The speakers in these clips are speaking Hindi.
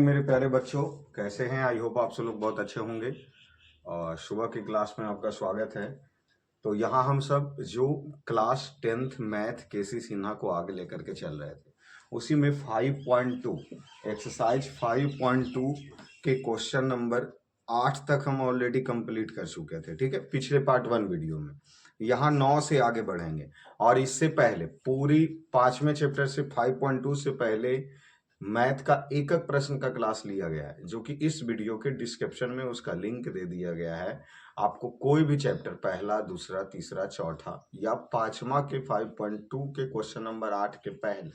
मेरे प्यारे बच्चों, कैसे हैं? आई होप आप सब लोग बहुत अच्छे होंगे। और सुबह की क्लास में आपका स्वागत है। तो यहाँ हम सब जो क्लास 10th मैथ केसी सिन्हा को आगे लेकर के चल रहे थे, उसी में 5.2 एक्सरसाइज 5.2 के क्वेश्चन नंबर 8 तक हम ऑलरेडी कंप्लीट कर चुके थे। ठीक है, पिछले पार्ट 1 वीडियो में। यहाँ 9 से आगे बढ़ेंगे। और इससे पहले पूरी 5वें चैप्टर से 5.2 से पहले मैथ का एक एक प्रश्न का क्लास लिया गया है, जो कि इस वीडियो के डिस्क्रिप्शन में उसका लिंक दे दिया गया है। आपको कोई भी चैप्टर पहला, दूसरा, तीसरा, चौथा या पांचवा के 5.2 के क्वेश्चन नंबर 8 के पहले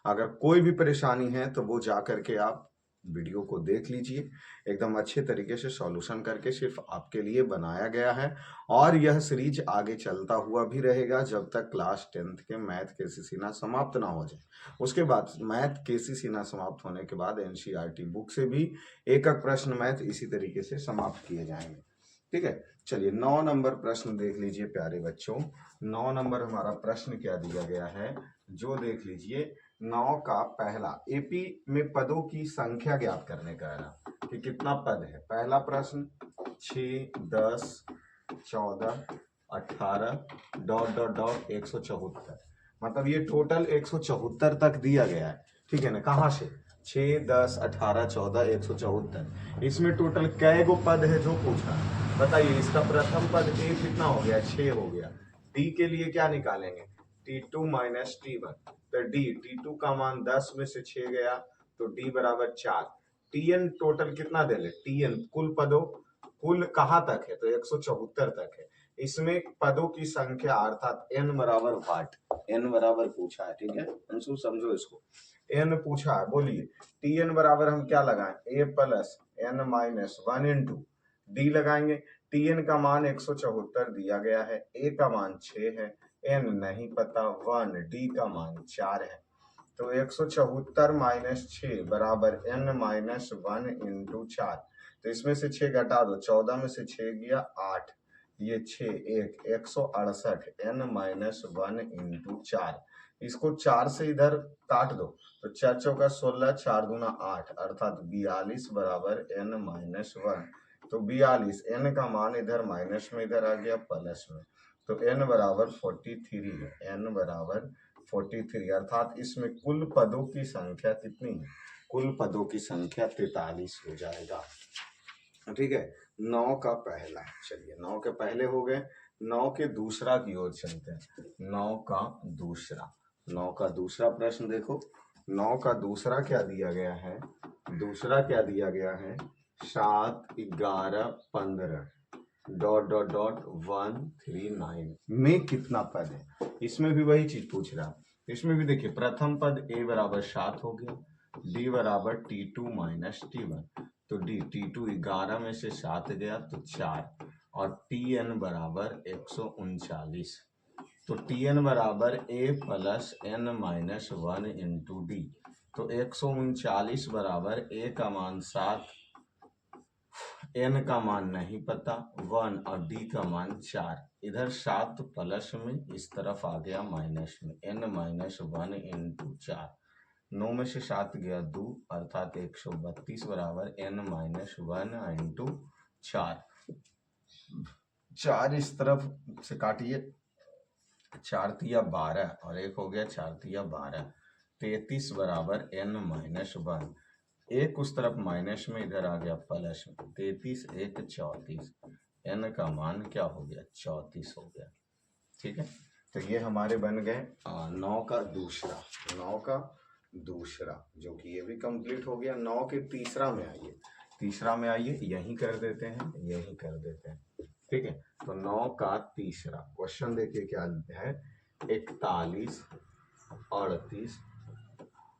अगर कोई भी परेशानी है तो वो जा करके आप वीडियो को देख लीजिए। एकदम अच्छे तरीके से सॉल्यूशन करके सिर्फ आपके लिए बनाया गया है। और यह सीरीज आगे चलता हुआ भी रहेगा जब तक क्लास 10th के मैथ केसी सिन्हा समाप्त ना हो जाए। उसके बाद मैथ केसी सिन्हा समाप्त होने के बाद एनसीईआरटी बुक से भी एक एक प्रश्न मैथ इसी तरीके से समाप्त किए जाएंगे। ठीक है, चलिए 9 नंबर प्रश्न देख लीजिए प्यारे बच्चों। 9 नंबर हमारा प्रश्न क्या दिया गया है, जो देख लीजिए। 9 का पहला, एपी में पदों की संख्या ज्ञात करने का है कि कितना पद है। पहला प्रश्न 6, 10, 14, 18 डॉट डॉट डॉट 174। मतलब ये टोटल 174 तक दिया गया है। ठीक है ना, कहाँ से? 6, 10, 18, 14, 174। इसमें टोटल कै गो पद है जो पूछा। बताइए, इसका प्रथम पद ए कितना हो गया? 6 हो गया। डी के लिए क्या निकालेंगे? T2 minus T1। तो T2 का मान 10 में से 6 गया तो D बराबर 4। Tn टोटल कितना दे ले? Tn कुल पदों, कुल कहाँ तक है? तो 174 तक है। इसमें पदों की संख्या अर्थात n बराबर वाट, n बराबर पूछा है। ठीक है अंशु, समझो इसको। n पूछा है, बोलिए Tn बराबर हम क्या लगाएं? a plus n minus 1 into D लगाएंगे। Tn का मान 174 दिया गया है, a का मान 6 है, n नहीं पता 1, d का मान 4 है। तो 174 माइनस 6 बराबर n माइनस 1 इंटू 4। तो इसमें से 6 घटा दो, 14 में से 6 गया 8, ये 6 1 168 n माइनस 1 इंटू 4। इसको 4 से इधर काट दो तो 4 चौका 16, 4 दूना 8 अर्थात 42 बराबर n माइनस 1। तो 42, n का मान इधर माइनस में, इधर आ गया प्लस में। तो n बराबर 43 है, n बराबर 43 अर्थात इसमें कुल पदों की संख्या कितनी है? कुल पदों की संख्या 43 हो जाएगा। ठीक है, 9 का पहला। चलिए 9 के पहले हो गए, 9 के दूसरा की ओर चलते हैं। 9 का दूसरा, 9 का दूसरा प्रश्न देखो। 9 का दूसरा क्या दिया गया है? दूसरा क्या दिया गया है? 7, 11, 15 डॉट डॉट डॉट 139 में कितना पद है? इसमें भी वही चीज पूछ रहा है। इसमें भी देखिए, प्रथम पद a बराबर 7 हो गया, d बराबर T2 माइनस T1। तो d T2 11 में से 7 गया तो 4 और Tn बराबर 139। तो Tn बराबर a plus n minus 1 into D. तो 139 बराबर a का मान 7, n का मान नहीं पता 1 और d का मान 4। इधर 7 प्लस में, इस तरफ आ गया माइनस में, n माइनस 1 इंटू 4। 9 में से 7 गया 2 अर्थात 132 बराबर n माइनस 1 इंटू 4। 4 इस तरफ से काटिए, 4 तिया 12 और एक हो गया 4 तिया 12। 33 बराबर n माइनस 1। एक उस तरफ माइनस में, इधर आ गया प्लस में। 33 1 34, n का मान क्या हो गया? 34 हो गया। ठीक है, तो ये हमारे बन गए 9 का दूसरा। 9 का दूसरा जो कि ये भी कंप्लीट हो गया। 9 के तीसरा में आइए, तीसरा में आइए, यही कर देते हैं, यही कर देते हैं। ठीक है, तो 9 का तीसरा क्वेश्चन देखिए क्या है। 41, 38,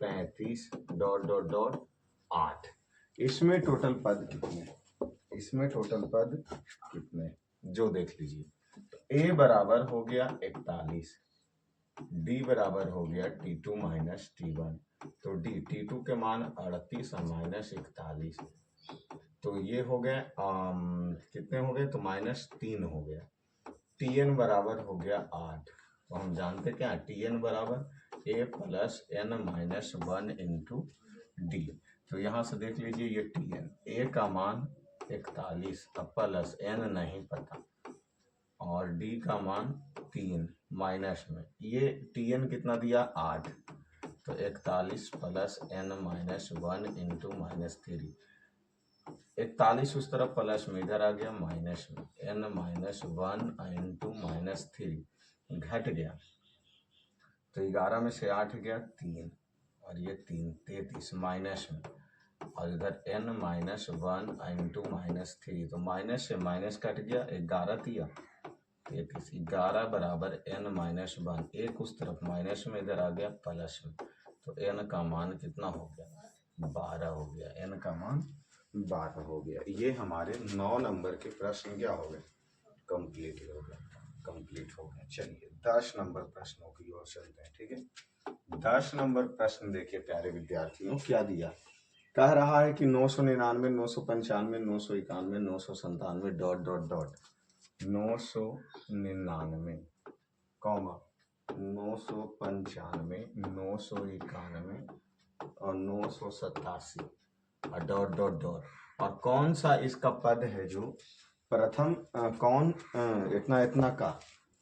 35 डॉट डॉट डॉट 8। इसमें टोटल पद कितने? इसमें टोटल पद कितने जो देख लीजिए। a बराबर हो गया 41, d बराबर हो गया T2 माइनस T1। तो d T2 के मान 38 और माइनस 41, तो ये हो गए कितने हो गए? तो माइनस 3 हो गया। Tn बराबर हो गया 8। तो हम जानते क्या? Tn बराबर a plus n minus 1 into D. तो यहाँ से देख लीजिए ये Tn, ए का मान 41 प्लस n नहीं पता, और d का मान 3 माइनस में, ये Tn कितना दिया 8, तो 41 plus n minus 1 into minus 3, 41 उस तरफ प्लस में, इधर आ गया माइनस में, n माइनस 1 इंटू माइनस 3 घट गया, तो 11 में से 8 गया 3, और ये 3 33 माइनस में, और इधर n माइनस 1 इंटू माइनस 3, तो माइनस से माइनस कट गया, 11 दिया 33, 11 बराबर n माइनस 1, एक उस तरफ माइनस में, इधर आ गया प्लस में, तो n का मान कितना हो गया 12 हो गया, n का मान 12 हो गया। ये हमारे 9 नंबर के प्रश्न क्या हो गए, कंप्लीट हो गए, कंप्लीट हो गए। चलिए 10 नंबर प्रश्नों की ओर चलते हैं, ठीक है। 10 नंबर प्रश्न देखिए प्यारे विद्यार्थियों, क्या दिया, कह रहा है कि 999, 995, 991, 997 डॉट डॉट डॉट 999, 995, 991 और 987 और डॉट डॉट डॉट, और कौन सा इसका पद है जो प्रथम कौन इतना इतना का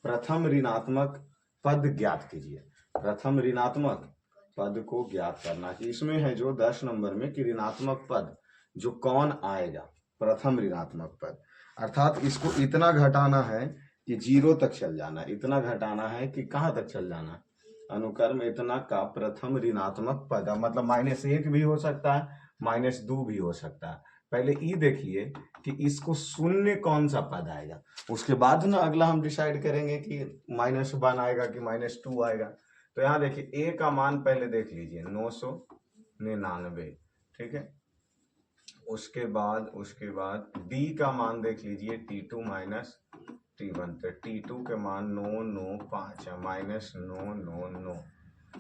प्रथम ऋणात्मक पद ज्ञात कीजिए। प्रथम ऋणात्मक पद को ज्ञात करना, कि इसमें है जो 10 नंबर में कि ऋणात्मक पद जो कौन आएगा, प्रथम ऋणात्मक पद, अर्थात इसको इतना घटाना है कि 0 तक चल जाना, इतना घटाना है कि कहाँ तक चल जाना, अनुक्रम इतना का प्रथम ऋणात्मक पद, मतलब -1 भी हो सकता है, -2 भी हो सकता है। पहले ई देखिए कि इसको शून्य कौन सा पद आएगा, उसके बाद ना अगला हम डिसाइड करेंगे कि -1 आएगा कि -2 आएगा। तो यहाँ देखिए ए का मान पहले देख लीजिए 999, ठीक है। उसके बाद डी का मान देख लीजिए T2 माइनस T1, तो T2 के मान 995 है, -999,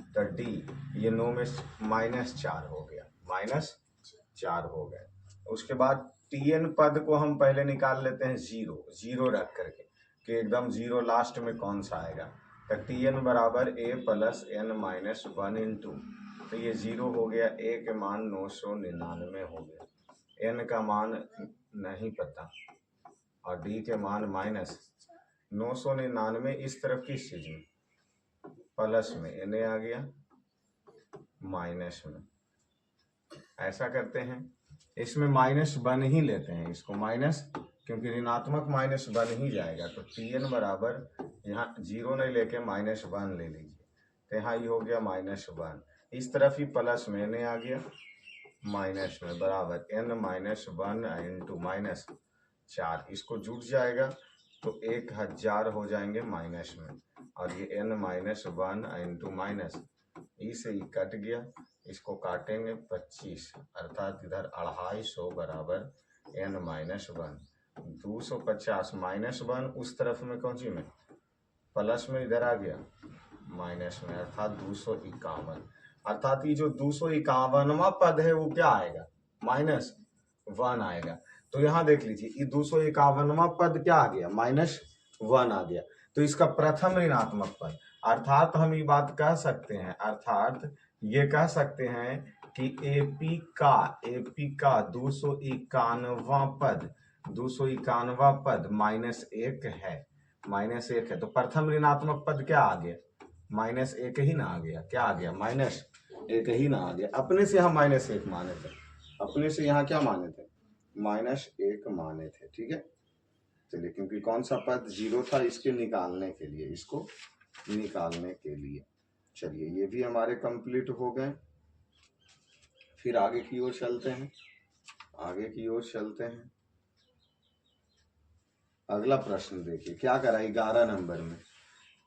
तो डी ये 9 में -4 हो गया, -4 हो गया। उसके बाद Tn पद को हम पहले निकाल लेते हैं 0 रख करके, कि एकदम 0 लास्ट में कौन सा आएगा, तो Tn बराबर a plus n minus 1 into, तो ये 0 हो गया, a के मान 999 हो गया, n का मान नहीं पता, और d के मान -999, इस तरफ किस चीज में, प्लस में, n आ गया माइनस में। ऐसा करते हैं, इसमें -1 ही लेते हैं, इसको माइनस, क्योंकि ऋणात्मक -1 ही जाएगा, तो Tn बराबर यहाँ 0 नहीं लेके -1 ले लीजिए, तो यहाँ ये हो गया -1, इस तरफ ही प्लस में n आ गया माइनस में, बराबर n माइनस 1 इंटू -4, इसको जुट जाएगा तो 1000 हो जाएंगे माइनस में, और ये n माइनस 1 इंटू माइनस, ई से ई कट गया, इसको काटेंगे 25, अर्थात इधर 250 बराबर n माइनस 1, 250 -1 उस तरफ में कौन सी में, प्लस में, इधर आ गया माइनस में, अर्थात 251, अर्थात ये जो 251वां पद है वो क्या आएगा, -1 आएगा। तो यहाँ देख लीजिए ये 251वां पद क्या आ गया, -1 आ गया, तो इसका प्रथम ऋणात्मक पद, अर्थात हम ये बात कह सकते हैं, अर्थात ये कह सकते हैं कि एपी का 251वां पद, 251वां पद -1 है, -1 है, तो प्रथम ऋणात्मक पद क्या आ गया, -1 ही ना आ गया, क्या आ गया, -1 ही ना आ गया, अपने से हम -1 माने थे, अपने से यहाँ क्या माने थे, -1 माने थे, ठीक है। चलिए, क्योंकि कौन सा पद 0 था, इसके निकालने के लिए, इसको निकालने के लिए। चलिए ये भी हमारे कंप्लीट हो गए, फिर आगे की ओर चलते हैं, आगे की ओर चलते हैं। अगला प्रश्न देखिए क्या करा, 11 नंबर में,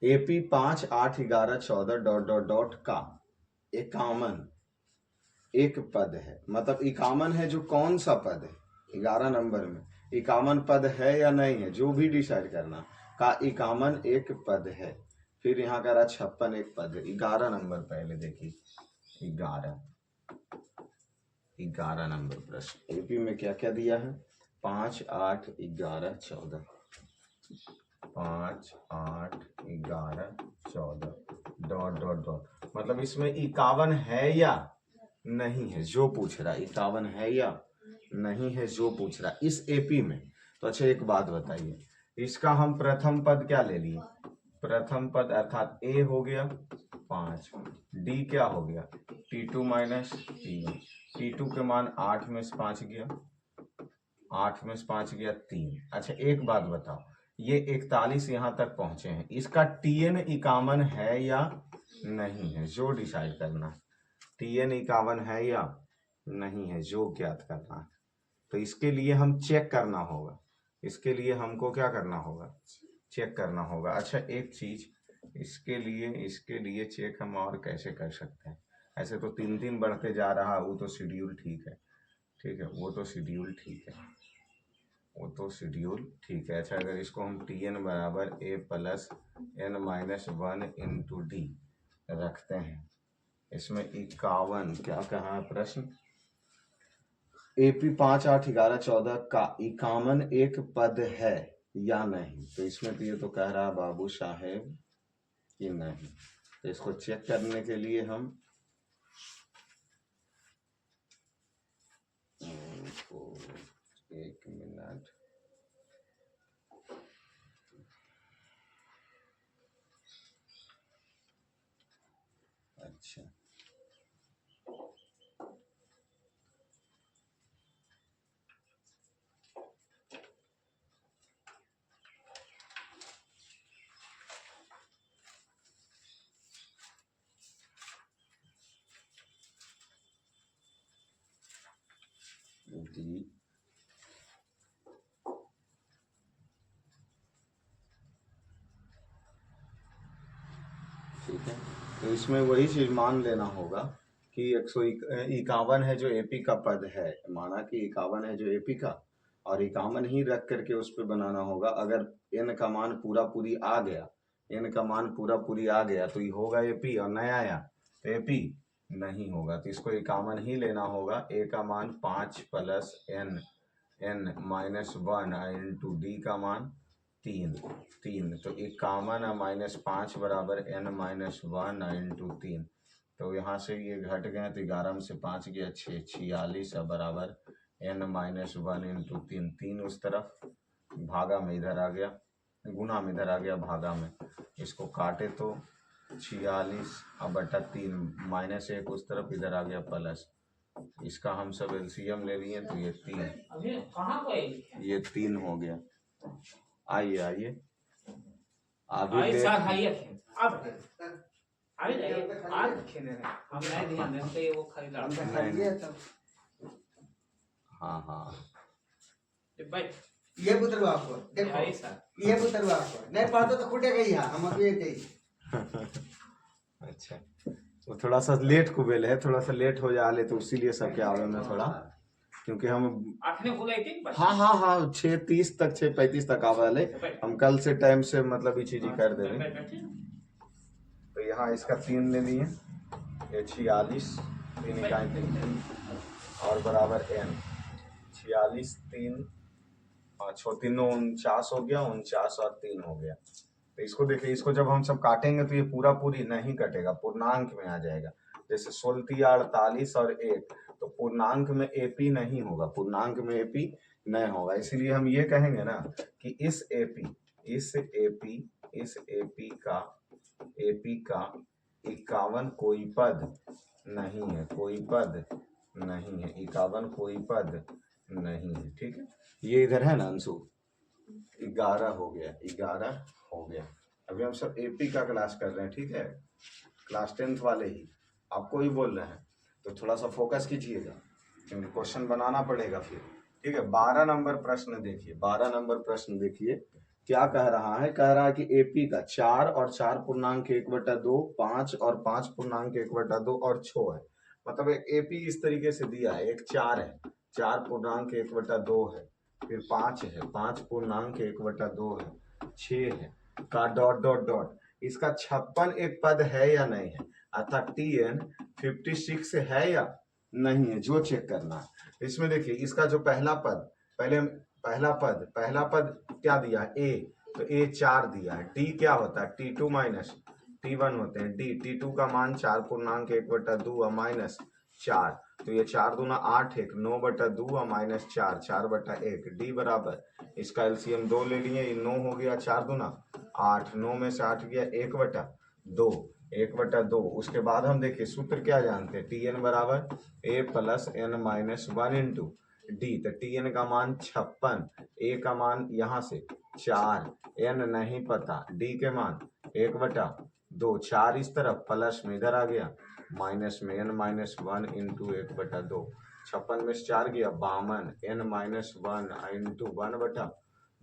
AP 5, 8, 11, 14 डॉट डॉट डॉट का 51 एक पद है, मतलब 51 है जो कौन सा पद है, 11 नंबर में 51 पद है या नहीं है, जो भी डिसाइड करना, का 51 एक पद है। फिर यहाँ करा 56 एक पद है। 11 नंबर पहले देखिए, 11 नंबर प्रश्न, एपी में क्या क्या दिया है, 5, 8, 11, 14, 5, 8, 11, 14 डॉट डॉट डॉट, मतलब इसमें 51 है या नहीं है जो पूछ रहा, 51 है या नहीं है जो पूछ रहा इस एपी में। तो अच्छा एक बात बताइए, इसका हम प्रथम पद क्या ले लिए, प्रथम पद अर्थात ए हो गया 5, डी क्या हो गया T2 माइनस T1, T2 के मान 8 में से 5 गया, 8 में से 5 गया 3। अच्छा एक बात बताओ, ये 41 यहाँ तक पहुंचे हैं, इसका TN 51 है या नहीं है जो डिसाइड करना है, TN 51 है या नहीं है जो ज्ञात करना है। तो इसके लिए हम चेक करना होगा, इसके लिए हमको क्या करना होगा, चेक करना होगा। अच्छा एक चीज, इसके लिए चेक हम और कैसे कर सकते हैं, ऐसे तो 3 बढ़ते जा रहा है, वो तो शेड्यूल ठीक है, ठीक है वो तो शेड्यूल ठीक है, वो तो शेड्यूल ठीक है। अच्छा अगर इसको हम TN बराबर A plus N minus 1 into D रखते हैं, इसमें 51 क्या कहा है प्रश्न, AP 5 8 11 14 का 51 एक पद है या नहीं। तो इसमें तो ये तो कह रहा बाबू साहेब कि नहीं। तो इसको चेक करने के लिए हम एक मिनट, अच्छा डी ठीक है। तो इसमें वही चीज मान लेना होगा कि 151 है जो एपी का पद है, माना कि 51 है जो एपी का, और 51 ही रख करके उस पर बनाना होगा। अगर एन का मान पूरा पूरी आ गया, एन का मान पूरा पूरी आ गया तो ये होगा एपी, और नहीं आया तो एपी नहीं होगा। तो इसको 51 ही लेना होगा। ए का मान 5 plus N minus 1 into D का मान 3, तो 51 माइनस 5 बराबर n माइनस 1 इंटू 3। तो यहाँ से ये घट गए तो 11 में से 5 गया 6, 46 बराबर n माइनस 1 इंटू 3, 3 उस तरफ भागा में इधर आ गया, गुना में इधर आ गया भागा में, इसको काटे तो 46 अब बटा 3 माइनस 1 उस तरफ इधर आ गया प्लस, इसका हम सब एलसीएम ले लिए तो ये 3 हो गया। आइए आइए अभी हाँ हाँ ये पुत्र आपको देखो, ये पुत्र आपको नहीं पढ़ते तो फूटेगा ही, हम अभी अच्छा वो थोड़ा सा लेट कुबेल है, थोड़ा सा लेट हो जा ले तो इसीलिए सबके आवे में थोड़ा, क्योंकि हम हाँ हाँ हाँ 6:30 तक 6:35 तक आवे वाले, हम कल से टाइम से मतलब ये चीज कर दे रहे। तो यहाँ इसका 3 ले लिए, ये 46 3 इकाई 3 और बराबर n 46 3 3 49 हो गया, 49 और 3 हो गया। तो इसको देखिए, इसको जब हम सब काटेंगे तो ये पूरा पूरी नहीं कटेगा, पूर्णांक में आ जाएगा। जैसे 16 48 और 1, तो पूर्णांक में एपी नहीं होगा, पूर्णांक में एपी नहीं होगा। इसीलिए हम ये कहेंगे ना कि इस एपी का 51 कोई पद नहीं है, कोई पद नहीं है, 51 कोई पद नहीं है। ठीक है, ये इधर है ना अंशु, 11 हो गया, 11 हो गया। अभी हम सब एपी का क्लास कर रहे हैं, ठीक है, क्लास 10th वाले ही आपको ही बोल रहे हैं, तो थोड़ा सा फोकस कीजिएगा क्योंकि क्वेश्चन बनाना पड़ेगा फिर। ठीक है, 12 नंबर प्रश्न देखिए, 12 नंबर प्रश्न देखिए क्या कह रहा है। कह रहा है कि एपी का 4 और 4 पूर्णांक 1/2, 5 और 5 पूर्णांक 1/2 और 6 है। मतलब एपी इस तरीके से दिया है, एक 4 है, 4 पूर्णांक 1/2 है, फिर 5 है, 5 पूर्णांक 1/2 है, 6 है का डॉट डॉट डॉट। इसका 56 एक पद है या नहीं है, अर्थात TN 56 है या नहीं है, जो चेक करना है। इसमें देखिए इसका जो पहला पद, पहला पद क्या दिया है, A, तो A 4 दिया है। D क्या होता है, T2 माइनस T1 होते हैं। D T2 का मान 4 पूर्णांक 1/2 माइनस 4, तो ये 4 दूना 8, 1 9 बटा 2 और माइनस 4, 4 बटा 1, डी बराबर, इसका एलसीएम 2 ले लिए, 9 हो गया, 4 दूना 8, 9 में से 8 गया 1 बटा 2, 1 बटा 2। उसके बाद हम देखिए सूत्र क्या जानते हैं, टी एन बराबर A plus N minus 1 into D. तो टी एन का मान 56, ए का मान यहाँ से 4, एन नहीं पता, डी के मान 1 बटा 2, 4 इस तरफ प्लस में इधर आ गया, माइनस में एन माइनस 1 इंटू 1 बटा 2, 56 में से 4 गया 52, एन माइनस 1 इंटू 1 बटा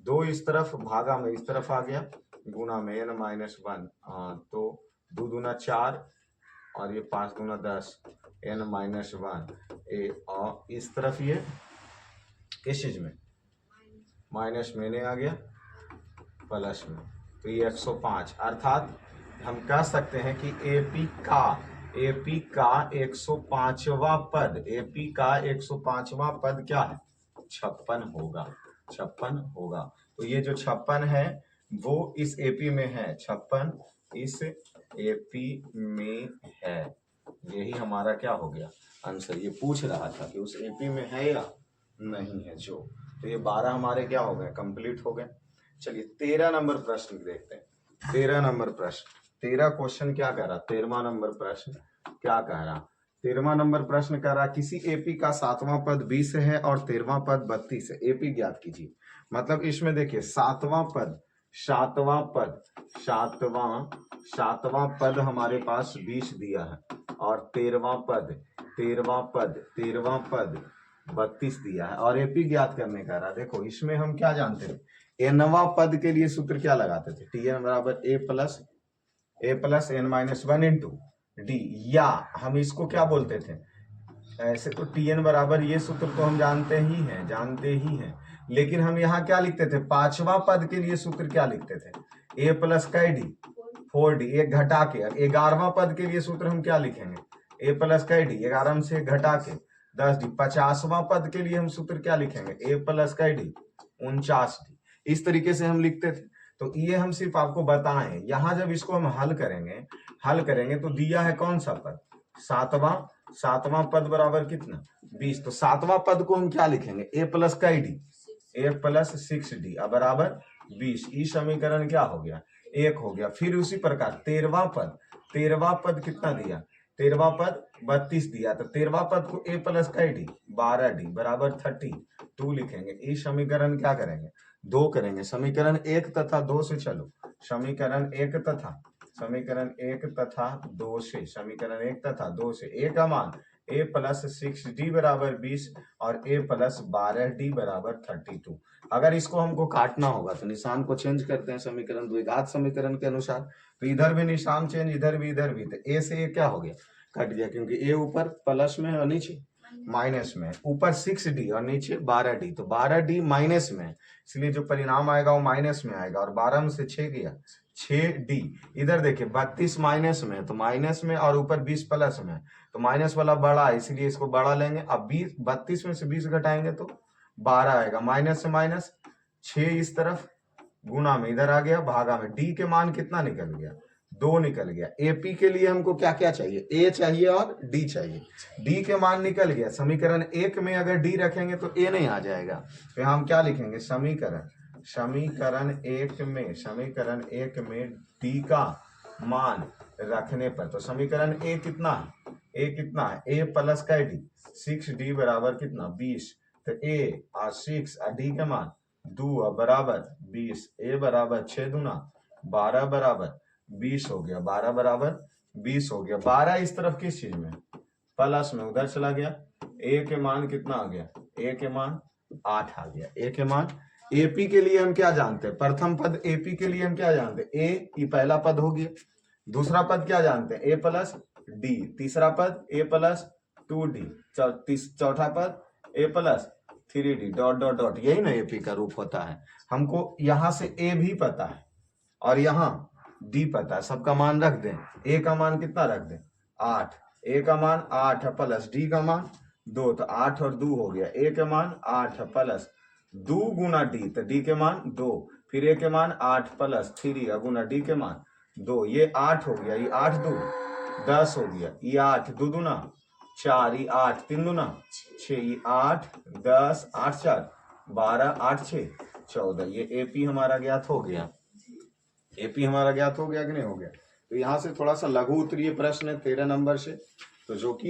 2 इस तरफ, भागा में इस तरफ आ गया, गुना में एन माइनस 1, तो 2 दूना 4 और ये 5 दूना 10, एन माइनस 1 ए, और इस तरफ ये किस चीज में माइनस में ने आ गया प्लस में, तो ये 105। अर्थात हम कह सकते हैं कि एपी का 105वां पद, एपी का 105वां पद क्या है, 56 होगा, 56 होगा। तो ये जो 56 है वो इस एपी में है, 56 इस एपी में है, यही हमारा क्या हो गया आंसर। ये पूछ रहा था कि उस एपी में है या नहीं है जो, तो ये 12 हमारे क्या हो गए, कंप्लीट हो गए। चलिए 13 नंबर प्रश्न देखते हैं। 13 नंबर प्रश्न, 13 क्वेश्चन क्या कह रहा, 13वां नंबर प्रश्न क्या कह रहा, 13वां नंबर प्रश्न कह रहा किसी एपी का 7वां पद 20 है और 13वां पद 32 है, एपी ज्ञात कीजिए। मतलब इसमें देखिए 7वां पद हमारे पास 20 दिया है और 13वां पद 32 दिया है और एपी ज्ञात करने का रहा। देखो इसमें हम क्या जानते थे, एनवा पद के लिए सूत्र क्या लगाते थे, टी एन बराबर A plus N minus 1 into D, या हम इसको क्या बोलते थे, ऐसे तो टी एन बराबर, ये सूत्र तो हम जानते ही हैं, लेकिन हम यहाँ क्या लिखते थे, 5वां पद के लिए सूत्र क्या लिखते थे, ए प्लस का डी 4d, एक घटा के। 11वां पद के लिए सूत्र हम क्या लिखेंगे, ए प्लस का डी 11 से घटा के 10d। 50वां पद के लिए हम सूत्र क्या लिखेंगे, ए प्लस का डी 49d। इस तरीके से हम लिखते थे। तो ये हम सिर्फ आपको बताएं, यहाँ जब इसको हम हल करेंगे तो दिया है कौन सा पद, 7वां पद बराबर कितना 20, तो 7वां पद को हम क्या लिखेंगे, ए प्लस का डी, ए प्लस 6d बराबर 20। ई समीकरण क्या हो गया, 1 हो गया। फिर उसी प्रकार 13वां पद कितना दिया, 13वां पद 32 दिया, तो 13वां पद को ए प्लस का डी 12d बराबर 32 लिखेंगे। इस समीकरण क्या करेंगे, 2 करेंगे। समीकरण 1 तथा 2 से चलो, समीकरण 1 तथा 2 से ए का मान ए प्लस 6d बराबर 20 और ए प्लस 12d बराबर 32। अगर इसको हमको काटना होगा तो निशान को चेंज करते हैं समीकरण द्विघात समीकरण के अनुसार, तो इधर भी निशान चेंज, इधर भी तो ए से ए क्या हो गया, कट गया, क्योंकि ए ऊपर प्लस में है और नीचे माइनस में, ऊपर 6d और नीचे 12d, तो 12d माइनस में, इसलिए जो परिणाम आएगा वो माइनस में आएगा। और 12 में से 6 गया 6d। इधर देखिए 32 माइनस में, तो माइनस में, और ऊपर 20 प्लस में, तो माइनस वाला बड़ा है, इसलिए इसको बड़ा लेंगे। अब 32 में से 20 घटाएंगे तो 12 आएगा, माइनस से माइनस 6 इस तरफ, गुना में इधर आ गया, भागा में। डी के मान कितना निकल गया, 2 निकल गया। एपी के लिए हमको क्या क्या चाहिए, ए चाहिए और डी चाहिए, डी के मान निकल गया। समीकरण 1 में अगर डी रखेंगे तो ए नहीं आ जाएगा, तो हम क्या लिखेंगे, समीकरण 1 में डी का मान रखने पर, तो समीकरण ए कितना है, ए प्लस का डी 6d बराबर कितना 20, तो ए और 6 और डी का मान 2 बराबर 20, ए बराबर 6 दूना 12 बराबर 20 हो गया, 12 बराबर 20 हो गया। 12 इस तरफ किस चीज में, प्लस में, उधर चला गया। ए के मान कितना आ गया, ए के मान 8 आ गया, ए के मान। एपी के लिए हम क्या जानते हैं, प्रथम पद एपी के लिए हम क्या जानते हैं, ए, ये पहला पद हो गया। दूसरा पद क्या जानते हैं, ए प्लस डी। तीसरा पद ए प्लस 2d। चौथा पद A plus 3d dot dot dot, यही ना एपी का रूप होता है। हमको यहां से ए भी पता है और यहाँ डी पता है, सबका मान रख दें। ए का मान कितना रख दें, 8, ए का मान 8 प्लस डी का मान 2, तो 8 और 2 हो गया, ए के मान 8 प्लस 2 गुना डी, तो डी के मान 2, फिर ए के मान 8 प्लस 3 गुना डी के मान 2, ये 8 हो गया, ये 8 2 10 हो गया, ये 8 2 दूना 4 ये 8 3 दूना 6 ये 8 10 8 4 12 8 6 14 ये एपी हमारा ज्ञात हो गया। एपी हमारा ज्ञात हो गया कि नहीं हो गया। तो यहाँ से थोड़ा सा लघु उत्तरीय प्रश्न है 13 नंबर से, तो जो कि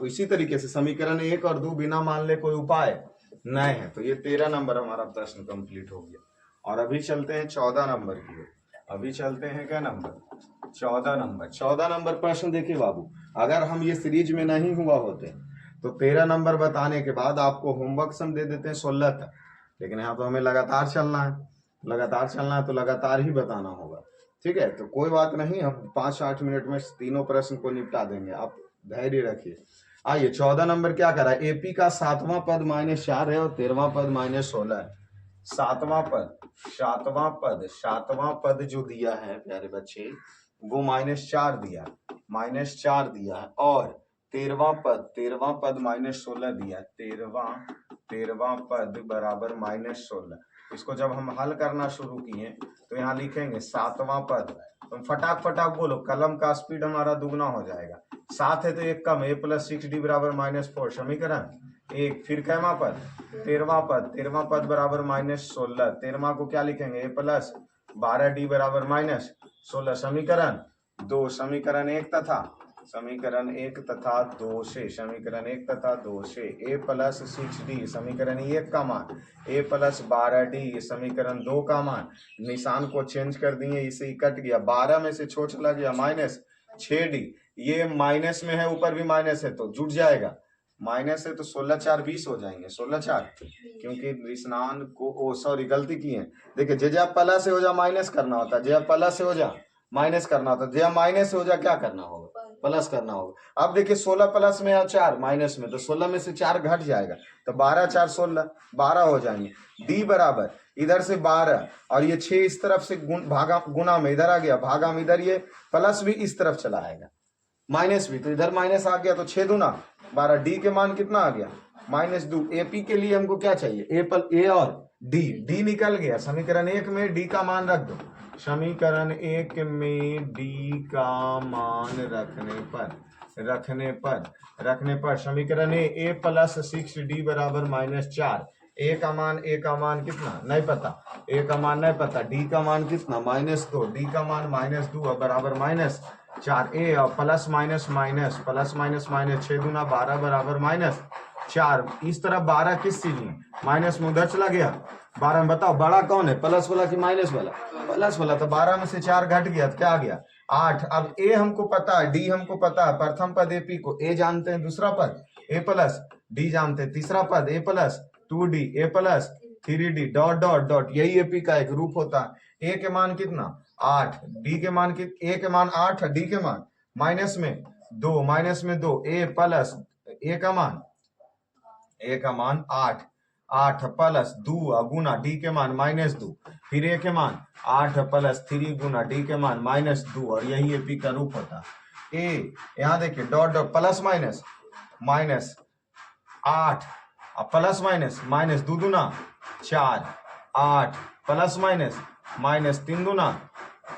इसी तरीके से समीकरण 1 और 2 बिना मान ले कोई उपाय नहीं है। तो ये 13 नंबर हमारा प्रश्न कंप्लीट हो गया। और अभी चलते हैं 14 नंबर की ओर। अभी चलते हैं क्या नंबर 14 नंबर। 14 नंबर प्रश्न देखिए बाबू, अगर हम ये सीरीज में नहीं हुआ होते तो 13 नंबर बताने के बाद आपको होमवर्क हम दे देते हैं 16 तक, लेकिन यहाँ तो हमें लगातार चलना है, लगातार चलना है तो लगातार ही बताना होगा। ठीक है, तो कोई बात नहीं, हम 5-8 मिनट में तीनों प्रश्न को निपटा देंगे, आप धैर्य रखिए। आइए 14 नंबर क्या करा है, एपी का 7वां पद -4 है और 13वां पद -16 है। 7वां पद जो दिया है प्यारे बच्चे वो -4 दिया, -4 दिया है, और 13वां पद -16 दिया है। 13वां पद बराबर -16। इसको जब हम हल करना शुरू किए तो यहाँ लिखेंगे 7वां पद, तुम फटाक फटाक बोलो, कलम का स्पीड हमारा दुगना हो जाएगा। 7 है तो 1 कम, a + 6d बराबर -4 समीकरण 1। फिर कैमा पद 13वां पद बराबर -16। 13वां को क्या लिखेंगे, a + 12d बराबर -16 समीकरण 2। समीकरण 1 तथा 2 से, समीकरण 1 तथा 2 से a + 6d समीकरण 1 का मान, a + 12d समीकरण 2 का मान। निशान को चेंज कर दिए, इसे ही कट गया, 12 में से छो चला गया -6d, ये माइनस में है, ऊपर भी माइनस है तो जुट जाएगा, माइनस है तो 16 4 20 हो जाएंगे, 16 4, क्योंकि निशान को सॉरी गलती की है। देखिए जे प्लस से हो जा माइनस करना होता है, जे प्लस से हो जा माइनस करना होता है, जे माइनस से हो जा क्या करना होगा, प्लस करना होगा। अब देखिए 16 प्लस में और 4 माइनस में, तो 16 में से 4 घट जाएगा, तो 12 4 16 12 हो जाएंगे। डी बराबर इधर से 12 और ये 6 इस तरफ से भागा गुना में इधर आ गया, भागा में इधर, ये प्लस भी इस तरफ चला आएगा, माइनस भी, तो इधर माइनस आ गया, तो 6 दूना 12। डी के मान कितना आ गया -2। एपी के लिए हमको क्या चाहिए, ए और डी निकल गया। समीकरण 1 में डी का मान रख दो, समीकरण 1 में डी का मान रखने पर समीकरण ए + 6d बराबर -4। ए का मान कितना नहीं पता, ए का मान नहीं पता, डी का मान कितना -2, डी का मान -2 बराबर -4। ए प्लस माइनस 6 दूना 12 बराबर -4। इस तरफ 12 किस चीज में, माइनस में उधर चला गया। 12 में बताओ बड़ा कौन है, प्लस वाला कि माइनस वाला, प्लस वाला, तो 12 में से 4 घट गया तो क्या आ गया 8। अब ए हमको पता है, डी हमको पता है, प्रथम पद एपी को ए जानते हैं, दूसरा पद ए + डी जानते हैं, तीसरा पद a + 2d a + 3d dot dot dot, यही एपी का एक रूप होता है। ए के मान कितना 8, डी के मान ए के मान 8, डी के मान माइनस में 2 a + ए का मान 8 + 2 गुना डी के मान -2, फिर ए के मान 8 + 3 गुना डी के मान -2, और यही एपी का रूप होता है। ए यहाँ देखिए dot dot plus minus 8 plus minus 2 दूना 4 8 प्लस माइनस 3 दूना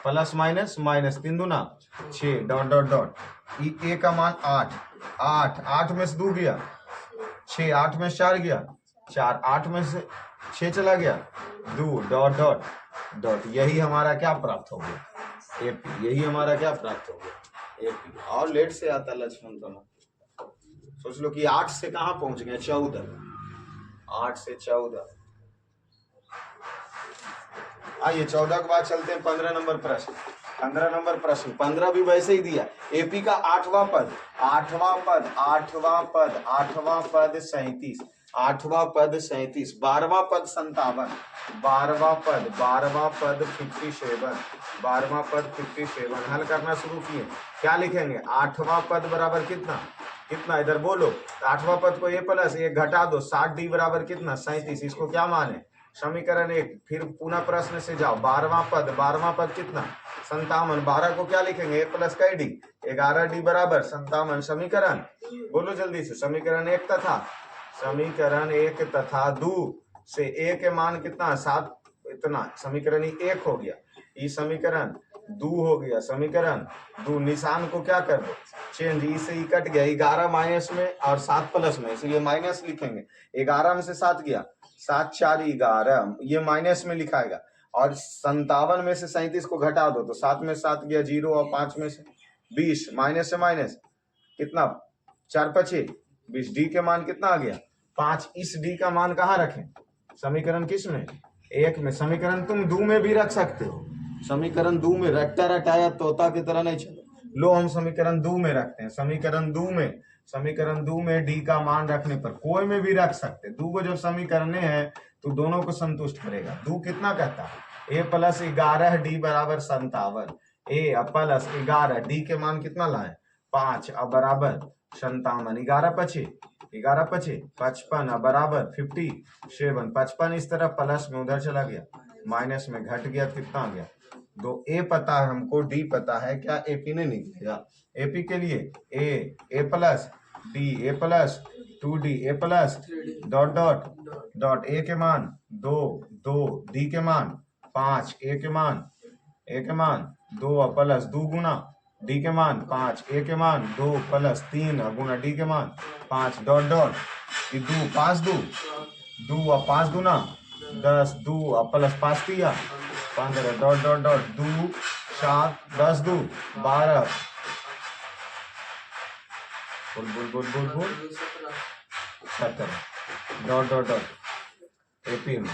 प्लस माइनस 3 दूना 6 डॉट डॉट डॉट। ए का मान 8 में से 2 गया 6, 8 में से 4 गया 4, 8 में से 6 चला गया 2 डॉट डॉट डॉट, यही हमारा क्या प्राप्त हो गया एपी, यही हमारा क्या प्राप्त हो गया एपी। और लेट से आता लक्ष्मण तो सोच लो कि 8 से कहां पहुंच गए 14, 8 से 14। आइए 14 के बाद चलते हैं 15 नंबर प्रश्न। 15 भी वैसे ही दिया, एपी का 8वां पद 37, 8वां पद 12वां पद 57, 12वां पद 57, हल करना शुरू किए, क्या लिखेंगे 8वां पद बराबर कितना इधर बोलो, 8वां पद को a + 1 घटा दो, 60d बराबर कितना 37, इसको क्या माने समीकरण 1। फिर पुनः प्रश्न से जाओ, 12वां पद कितना 57, 12 को क्या लिखेंगे a + कै d 11d बराबर 57 समीकरण, बोलो जल्दी से, समीकरण 1 तथा 2 से a के मान कितना 7, इतना समीकरण 1 हो गया। ये समीकरण दो हो गया समीकरण दो, निशान को क्या कर दो चेंज, ई से ई कट गया, 11 माइनस में और 7 प्लस में, इसलिए माइनस लिखेंगे। 11 में से 7 गया, 7 4 11, ये माइनस में लिखाएगा। और 57 में से 37 को घटा दो तो 7 में 7 गया 0 और 5 में से 20, माइनस से माइनस कितना 4 5 20, डी के मान कितना आ गया 5। इस डी का मान कहाँ रखें, समीकरण किस में, 1 में। समीकरण तुम दो में भी रख सकते हो, समीकरण दो में रटता रटाया तोता की तरह नहीं चलो। लो हम समीकरण दो में रखते हैं, समीकरण दो में डी का मान रखने पर कोई में भी रख सकते। दो को जब समीकरण है तो दोनों को संतुष्ट करेगा। दो कितना कहता है, ए प्लस 11 डी बराबर 57, ए प्लस 11 डी के मान कितना लाए 5 अब बराबर 57, 11 5 55 अब बराबर 57, 55 इस तरफ प्लस में उधर चला गया, माइनस में घट गया, कितना आ गया 2। ए पता है हमको, डी पता है, क्या एपी नहीं निकलेगा। एपी के लिए ए प्लस डी, ए प्लस 2d, ए प्लस डॉट डॉट डॉट, ए के मान 2 2, डी के मान 5, ए के मान 2 प्लस 2 गुना डी के मान 5, ए के मान 2 प्लस 3 गुना डी के मान 5, डॉट डॉट 2 5 2 2 और 5 गुना 10, 2 और प्लस 5 दिया 15, डॉट डॉट डॉट 2 7 10 2 12, बोल बोल बोल बोल बोल 17, डॉट डॉट डॉट एपी में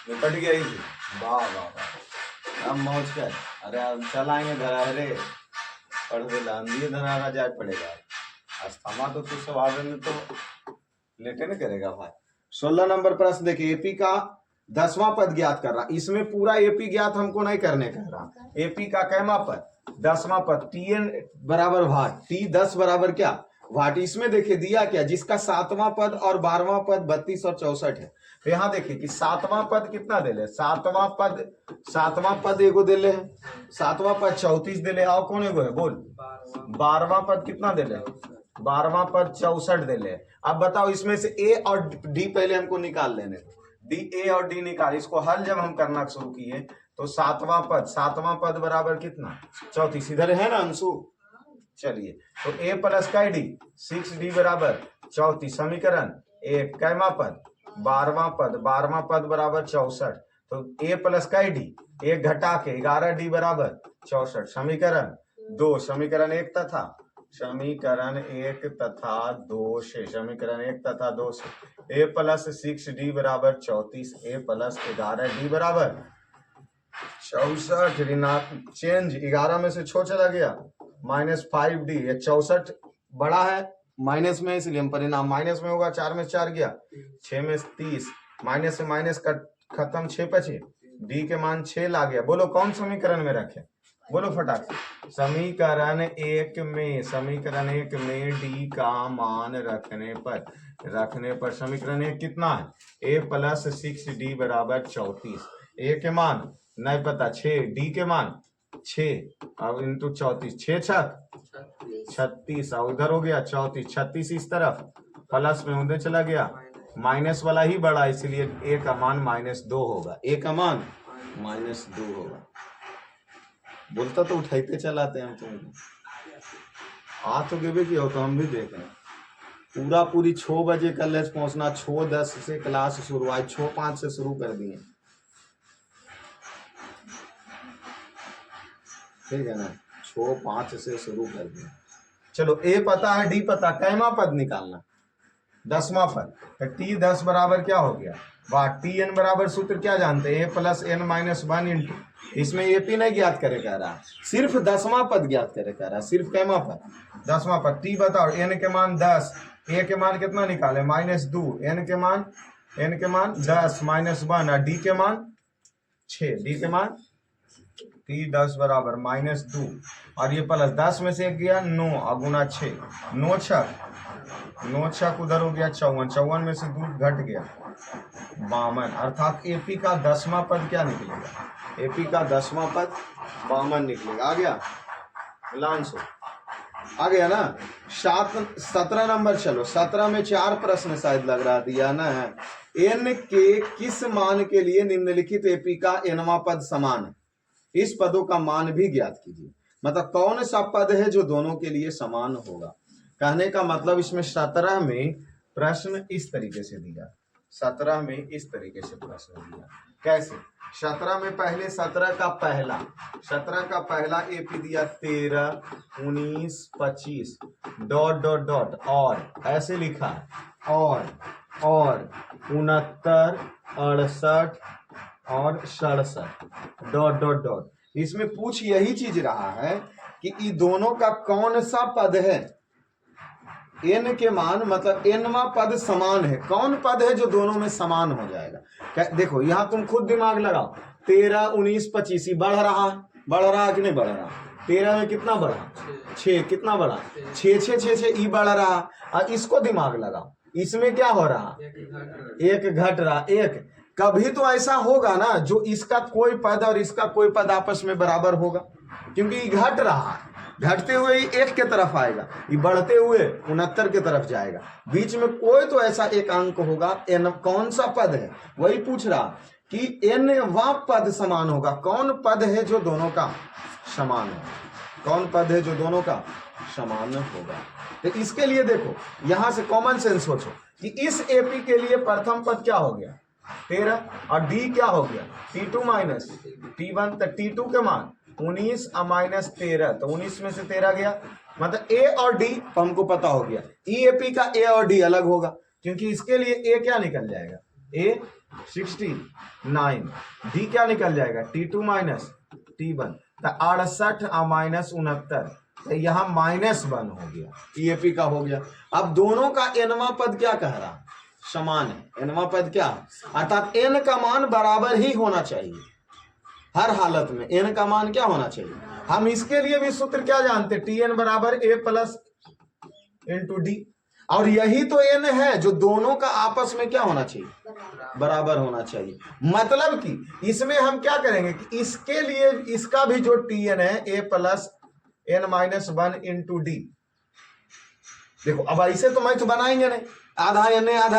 निपट गया इजी। वाह वाह वाह, अब मौज कर। अरे अब चल आएंगे धराहरे पढ़ दे लांदिए धरारा जाए पड़ेगा। अस्थमा तो तू सब आवे में तो लेटे न करेगा भाई। 16 नंबर प्रश्न देखिए, एपी का 10वां पद ज्ञात कर रहा। इसमें पूरा एपी ज्ञात हमको नहीं करने कह रहा। एपी का कैमा पद 10वां पद, टी एन बराबर वाट, टी 10 बराबर क्या वाट। इसमें देखिए दिया क्या, जिसका 7वां पद और 12वां पद 32 और 64 है। तो यहाँ देखिए कि 7वां पद कितना दे ले, 7वां पद एगो दे ले, 7वां पद 34 दे ले, और कौन एगो है बोल, 12वां पद कितना दे ले, 12वां पद 64 दे ले। अब बताओ इसमें से ए और डी पहले हमको निकाल लेने, डी ए और डी निकाल। इसको हल जब हम करना शुरू किए तो 7वां पद बराबर कितना 34, इधर है ना अंशु। चलिए तो ए प्लस का डी 6d बराबर 34, समीकरण एक कैमा पद 12वां पद बराबर 64, तो ए प्लस का डी एक घटा के 11d बराबर 64, समीकरण 2, समीकरण 1 तथा समीकरण 1 तथा 2 से, समीकरण 1 तथा 2 से ए प्लस 6d बराबर 34, ए प्लस 11d बराबर 64, ऋणात्मक चेंज 11 में से छो चला गया -5d, ये 64 बड़ा है माइनस में, इसलिए हम परिणाम माइनस में होगा। 4 में 4 गया 6 में 30, माइनस से माइनस का खत्म 6 5, डी के मान 6 ला गया। बोलो कौन समीकरण में रखे, बोलो फटाक से। समीकरण 1 में डी का मान रखने पर समीकरण 1 कितना है, ए प्लस 6d बराबर 34, ए के मान नहीं पता 6, डी के मान 6 अब इंटू 34, 6 6 36 और उधर हो गया 34, 36 इस तरफ प्लस में उधर चला गया, माइनस वाला ही बड़ा, इसलिए ए का मान -2 होगा, ए का मान -2 होगा। बोलता तो उठाते चलाते हैं हम तुमको, आ तो गिवे की हो तो हम भी देख रहे हैं। पूरी 6 बजे कॉलेज पहुंचना, 6:10 से क्लास शुरू, आज 6:05 से शुरू कर दिए, ठीक है ना, 6:05 से शुरू कर दिया। चलो ए पता है, डी पता, कैमा पद निकालना 10वां पद, तो टी 10 बराबर क्या हो गया वाह, टी एन बराबर सूत्र क्या जानते हैं, ए प्लस एन माइनस 1 इंटू, इसमें एपी नहीं ज्ञात करे कह रहा, सिर्फ 10वां पद ज्ञात करे कह रहा, सिर्फ कैमा पद 10वां पद। टी बताओ, एन के मान 10, ए के मान कितना निकाले -2, एन के मान 10 -1 और डी के मान 6, डी के मान टी 10 बराबर -2 और ये प्लस 10 में से एक गया 9 और गुना 6, 9 6 उधर हो गया 54, 54 में से 2 घट गया 52, अर्थात एपी का 10वां पद क्या निकलेगा, एपी का 10वां पद 52 निकलेगा। आ गया लांसो, आ गया ना। 17 नंबर, चलो 17 में 4 प्रश्न शायद लग रहा दिया ना है। एन के किस मान के लिए निम्नलिखित एपी का nवां पद समान है, इस पदों का मान भी ज्ञात कीजिए। मतलब कौन सा पद है जो दोनों के लिए समान होगा। कहने का मतलब इसमें 17 में प्रश्न इस तरीके से दिया, 17 में इस तरीके से प्रश्न दिया। कैसे? 17 में पहले 17 का पहला एपी दिया 13, 19, 25 डॉट डॉट डॉट और ऐसे लिखा है और 69, 68 और 67 डॉट डॉट डॉट। इसमें पूछ यही चीज रहा है कि इन दोनों का कौन सा पद है। n के मान मतलब nवा पद समान है। कौन पद है जो दोनों में समान हो जाएगा। देखो यहां तुम खुद दिमाग लगाओ। 13, 19, 25 बढ़ रहा कि नहीं बढ़ रहा। 13 में कितना बढ़ा 6, कितना बढ़ा 6 6 6 6 ई बढ़ रहा। और इसको दिमाग लगाओ, इसमें क्या हो रहा, एक घट रहा। एक कभी तो ऐसा होगा ना जो इसका कोई पद और इसका कोई पद आपस में बराबर होगा, क्योंकि ये घट रहा है। घटते हुए ही 1 के तरफ आएगा, ये बढ़ते हुए 69 के तरफ जाएगा। बीच में कोई तो ऐसा एक अंक होगा। n कौन सा पद है वही पूछ रहा कि n वा पद समान होगा। कौन पद है जो दोनों का समान है, कौन पद है जो दोनों का समान होगा। तो इसके लिए देखो यहां से कॉमन सेंस सोचो कि इस एपी के लिए प्रथम पद क्या हो गया 13 और डी क्या हो गया T2 माइनस T1। तो T2 के मान 19 माइनस 13, तो 19 में से 13 गया। मतलब ए और डी हमको पता हो गया। ईएपी का ए और डी अलग होगा, क्योंकि इसके लिए ए क्या निकल जाएगा ए 69, डी क्या निकल जाएगा T2 माइनस T1। तो 68 माइनस 69, तो यहाँ -1 हो गया, ईएपी का हो गया। अब दोनों का nवा पद क्या कह रहा समान है। nवा पद क्या अर्थात n का मान बराबर ही होना चाहिए। हर हालत में n का मान क्या होना चाहिए। हम इसके लिए भी सूत्र क्या जानते, Tn बराबर a प्लस इंटू डी। और यही तो n है जो दोनों का आपस में क्या होना चाहिए, बराबर होना चाहिए। मतलब कि इसमें हम क्या करेंगे कि इसके लिए इसका भी जो Tn है a plus n minus 1 into D. देखो अब ऐसे तो मैथ बनाएंगे नहीं, आधा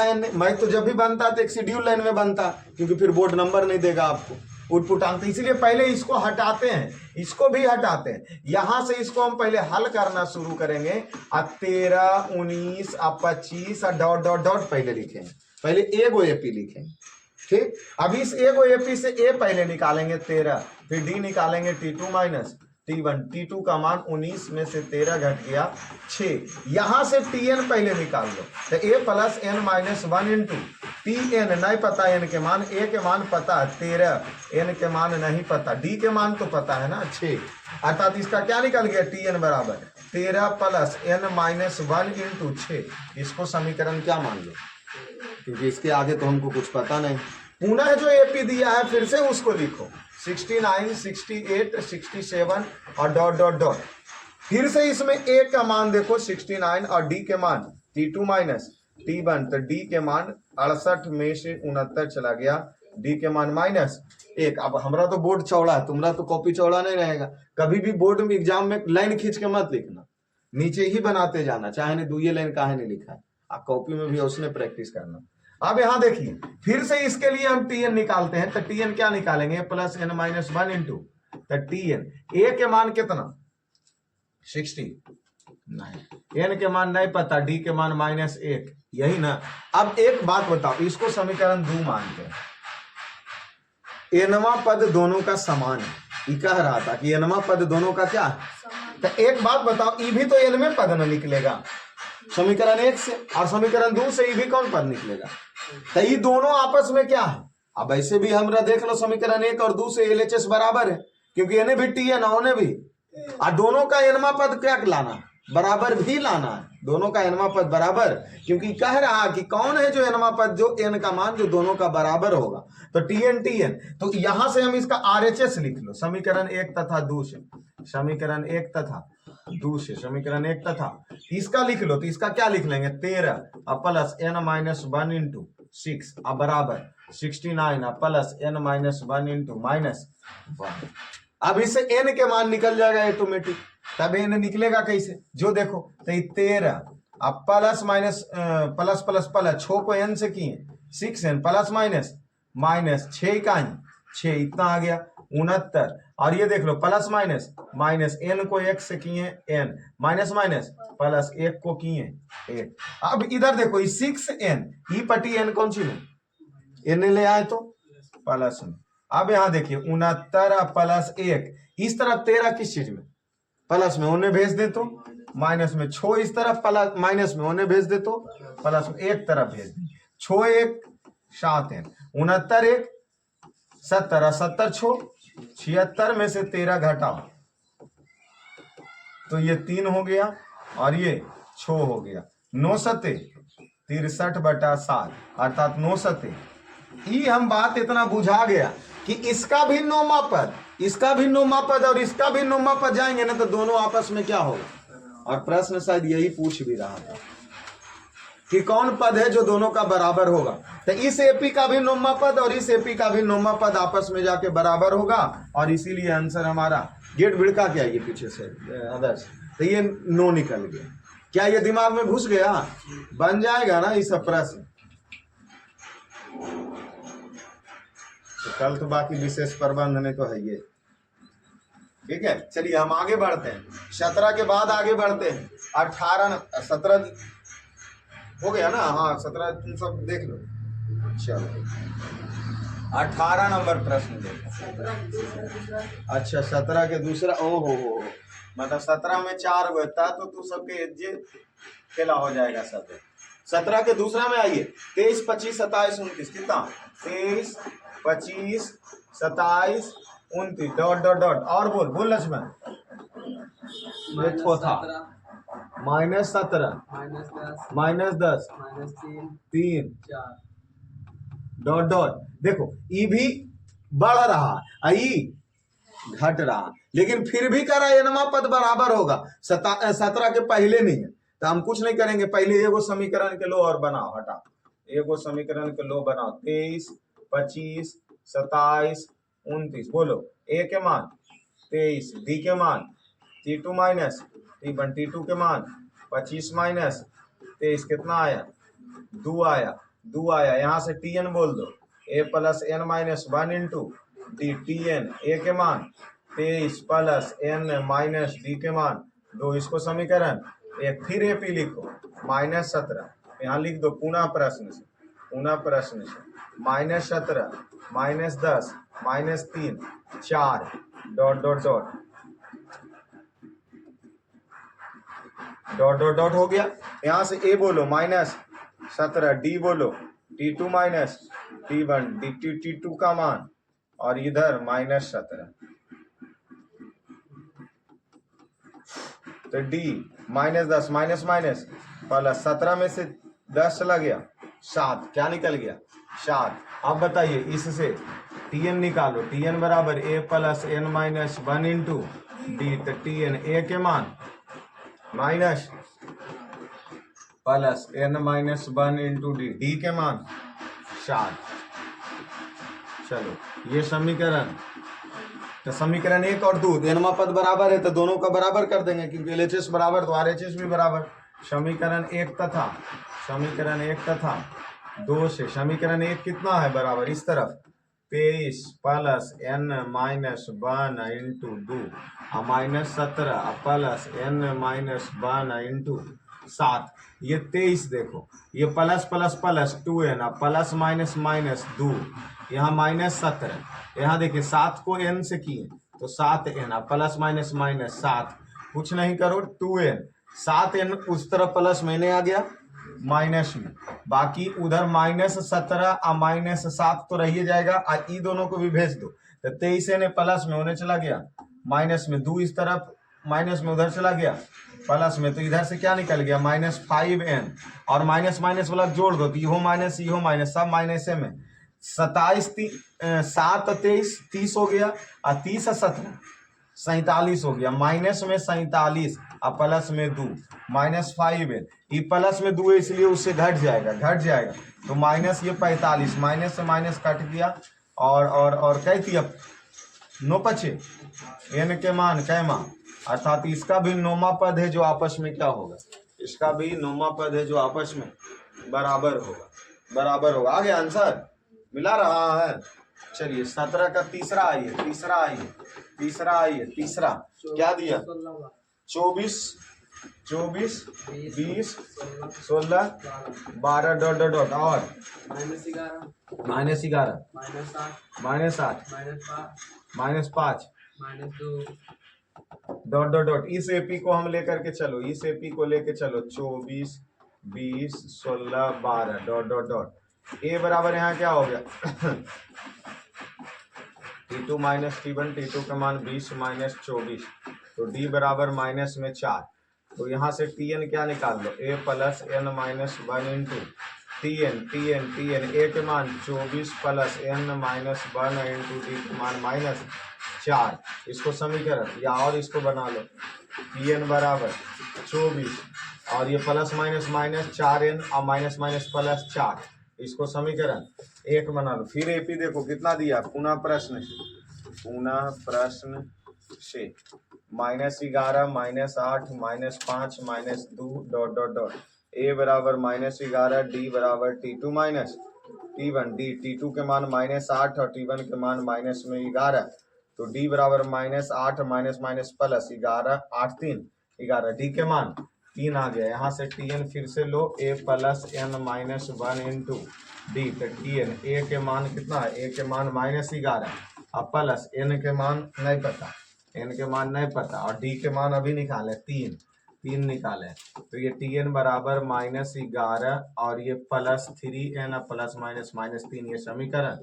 n मैथ तो जब भी बनता तो एक शेड्यूल लाइन में बनता, क्योंकि फिर बोर्ड नंबर नहीं देगा आपको उटपुट अंक। इसलिए पहले इसको हटाते हैं, इसको भी हटाते हैं। यहां से इसको हम पहले हल करना शुरू करेंगे। 13, 19, 25 डॉट डॉट डॉट पहले लिखेंगे, पहले एगो एपी लिखेंगे। ठीक, अब इस एगो एपी से ए पहले निकालेंगे 13, फिर डी निकालेंगे T2 माइनस T1। T2 का मान 19 में से 13 घट गया 6। यहां से Tn पहले निकाल लो, तो a plus n minus 1 into Tn नहीं पता, n के मान, a के मान पता 13, n के मान नहीं पता, d के मान तो पता है ना 6। अर्थात इसका क्या निकल गया Tn बराबर 13 प्लस n माइनस 1 इंटू 6। इसको समीकरण क्या मान लो, क्योंकि इसके आगे तो हमको कुछ पता नहीं। पुनः जो एपी दिया है फिर से उसको लिखो 69, 68, 67 और डॉट डॉट डॉट। फिर से इसमें ए का मान देखो 69 और डी के मान T2 माइनस T1। तो डी के मान 68 में से 69 चला गया, डी के मान -1। अब हमारा तो बोर्ड चौड़ा है, तुम्हारा तो कॉपी चौड़ा नहीं रहेगा। कभी भी बोर्ड में एग्जाम में लाइन खींच के मत लिखना, नीचे ही बनाते जाना, चाहे नहीं 2 लाइन काहे नहीं लिखा है, आप कॉपी में भी उसने प्रैक्टिस करना। अब यहां देखिए फिर से इसके लिए हम Tn निकालते हैं। तो Tn क्या निकालेंगे प्लस n माइनस 1 इंटू, तो Tn a के मान कितना 60 नहीं, n के मान नहीं पता, d के मान -1, यही ना। अब एक बात बताओ, इसको समीकरण 2 मानते हैं। nवा पद दोनों का समान है, ये कह रहा था कि nवा पद दोनों का क्या है। तो एक बात बताओ, ये भी तो n में पद न निकलेगा समीकरण 1 से, और समीकरण 2 से ये भी कौन पद निकलेगा। तो ये दोनों आपस में क्या है। अब ऐसे भी हमरा देख लो समीकरण 1 और 2 से LHS बराबर है, क्योंकि इन्हें भी Tn उन्हें भी, और दोनों का nवा पद क्या लाना बराबर भी लाना है। दोनों का nवा पद बराबर, क्योंकि कह रहा कि कौन है जो nवा पद जो n का मान जो दोनों का बराबर होगा। तो Tn। तो यहां से हम इसका RHS लिख लो समीकरण 1 तथा 2 से, समीकरण 1 तथा 2 से, समीकरण 1 तथा इसका लिख लो। तो इसका क्या लिख लेंगे 13 प्लस n माइनस 1 इंटू 6 बराबर 69 प्लस n माइनस 1 इंटू -1। अब इससे n के मान निकल जाएगा ऑटोमेटिक। तब n निकलेगा कैसे, जो देखो तो 13 अब plus minus plus plus plus 6 को n से किए 6n प्लस माइनस -6 का 6 इतना आ गया। 69। और ये देख लो प्लस माइनस माइनस, एन को एक से किए एन, माइनस माइनस प्लस एक को किए एक। अब इधर देखो 6n, ई पटी एन कौन सी में, एन ले आए तो प्लस में। अब यहाँ देखिए 69 प्लस 1, इस तरफ 13 किस चीज में, प्लस में, उन्हें भेज दे तो माइनस में, छो इस तरफ प्लस माइनस में, उन्हें भेज दे तो प्लस में, एक तरफ भेज दे, छो एक 7n, 69 एक 70, 70 छो 76 में से 13 घटाओ तो ये 3 हो गया और ये 6 हो गया, 9 सते 63/7 अर्थात 9 सते। ये हम बात इतना बुझा गया कि इसका भी नौमा पद, इसका भी नौमा पद और इसका भी नौमा पद जाएंगे ना तो दोनों आपस में क्या होगा। और प्रश्न शायद यही पूछ भी रहा था कि कौन पद है जो दोनों का बराबर होगा। तो इस एपी का भी नौमा पद और इस एपी का भी नौमा पद आपस में जाके बराबर होगा और इसीलिए आंसर हमारा गेट भिड़का क्या, ये पीछे से आदर्श, तो ये नो निकल गया। क्या ये दिमाग में घुस गया, बन जाएगा ना ये सब प्रश्न। तो कल तो बाकी विशेष प्रबंध नहीं तो है ये, ठीक है। चलिए हम आगे बढ़ते हैं, 17 के बाद आगे बढ़ते हैं। 18 17 हो गया ना, हाँ 17 तुम सब देख लो। चलो 18 नंबर प्रश्न देखो। अच्छा 17 के दूसरा, ओ हो मतलब 17 में 4 बता तो तू सबके जे खेला हो जाएगा सब। 17 के दूसरा में आइए, 23 25 27 29 कितना, 23 25 27 29 डॉट डॉट डॉट और बोल लक्ष्मण, ये था -17 -10 3 डॉट डॉट। देखो ई भी बढ़ रहा, ई घट रहा, लेकिन फिर भी करा एनमा पद बराबर होगा। 17 के पहले नहीं है तो हम कुछ नहीं करेंगे, पहले एगो समीकरण के लो और बनाओ, हटा एगो समीकरण के लो बनाओ। 23 25 27 29 बोलो, ए के मान 23, डी के मान T2 माइनस T1, T2 के मान 25 माइनस 23 कितना आया, 2 आया। यहाँ से Tn बोल दो, a plus n minus 1 into D, Tn a के मान 23 प्लस n माइनस डी के मान 2, इसको समीकरण एक। फिर एपी लिखो -17, यहाँ लिख दो पुनः प्रश्न से -17 -10 -3 4 dot dot dot dot dot dot हो गया। यहाँ से ए बोलो -17, डी बोलो T2 माइनस T1, T2 का मान और इधर -17, तो डी -10 माइनस माइनस प्लस 17 में से 10 चला गया 7, क्या निकल गया 7। अब बताइए इससे Tn निकालो, Tn बराबर a plus n minus 1 into D, तो Tn a के मान minus plus n minus 1 into D, D के मान 7। चलो ये समीकरण, तो समीकरण 1 और 2 एनमा पद बराबर है तो दोनों का बराबर कर देंगे क्योंकि LHS बराबर तो RHS भी बराबर। समीकरण 1 तथा 2 से समीकरण 1 कितना है बराबर, इस तरफ 23 plus n minus 1 into 2 -17 plus n minus 1 into 7, ये 23 देखो, ये plus plus plus 2n plus minus minus 2, यहाँ -17, यहाँ देखिए 7 को n से किए तो 7n प्लस माइनस माइनस 7, कुछ नहीं करो 2n, 7n उस तरफ प्लस मैंने आ गया माइनस में, बाकी उधर -17 और -7 तो रही जाएगा, ई दोनों को भी भेज दो तो 23n प्लस में होने चला गया माइनस में, 2 इस तरफ माइनस में उधर चला गया प्लस में, तो इधर से क्या निकल गया -5n और माइनस माइनस वाला जोड़ दो तो इहो माइनस सब माइनस में। 27 7 23 30 हो गया और 30 17 47 हो गया, माइनस में 47 और प्लस में 2 -5n, ये प्लस में 2 है इसलिए उससे घट जाएगा तो माइनस ये 45, माइनस से माइनस कट गया और कहती अब 9 पचे n के मान कैमा, अर्थात इसका भी नौमा पद है जो आपस में क्या होगा, इसका भी नौमा पद है जो आपस में बराबर होगा। आगे आंसर मिला रहा है। चलिए 17 का तीसरा आइए, तीसरा क्या दिया? 24 20 16 12 डॉट डॉट डॉट और -11 -8 -5 डॉट डॉट डॉट। इस एपी को हम लेकर के चलो, 24 20 16 12 डॉट डॉट डॉट। ए बराबर यहाँ क्या हो गया? T2 माइनस T1, T2 का मान 20 माइनस 24, तो D बराबर माइनस में 4। तो यहाँ से Tn क्या निकाल लो? A plus n minus 1 into Tn A के मान 24 plus n minus 1 into D के मान माइनस 4। इसको समीकरण या और इसको बना लो, Tn बराबर 24 और ये प्लस माइनस माइनस 4n और माइनस माइनस प्लस 4, इसको समीकरण 1 बना लो। फिर एपी देखो कितना दिया? पुनः प्रश्न से -11 -8 -5 -2 डॉट डॉट डॉट। ए बराबर -11, डी बराबर T2 minus T1, D T2 के मान -8 और T1 के मान माइनस में 11, तो डी बराबर -8 माइनस माइनस प्लस 11 8 3 11, डी के मान 3 आ गया। यहाँ से Tn फिर से लो, A plus n minus 1 into D, तो Tn A के मान कितना है? A के मान -11 और प्लस n के मान नहीं पता, और डी के मान अभी निकाले 3 निकाले, तो ये Tn बराबर -11 और ये प्लस 3n प्लस माइनस -3, ये समीकरण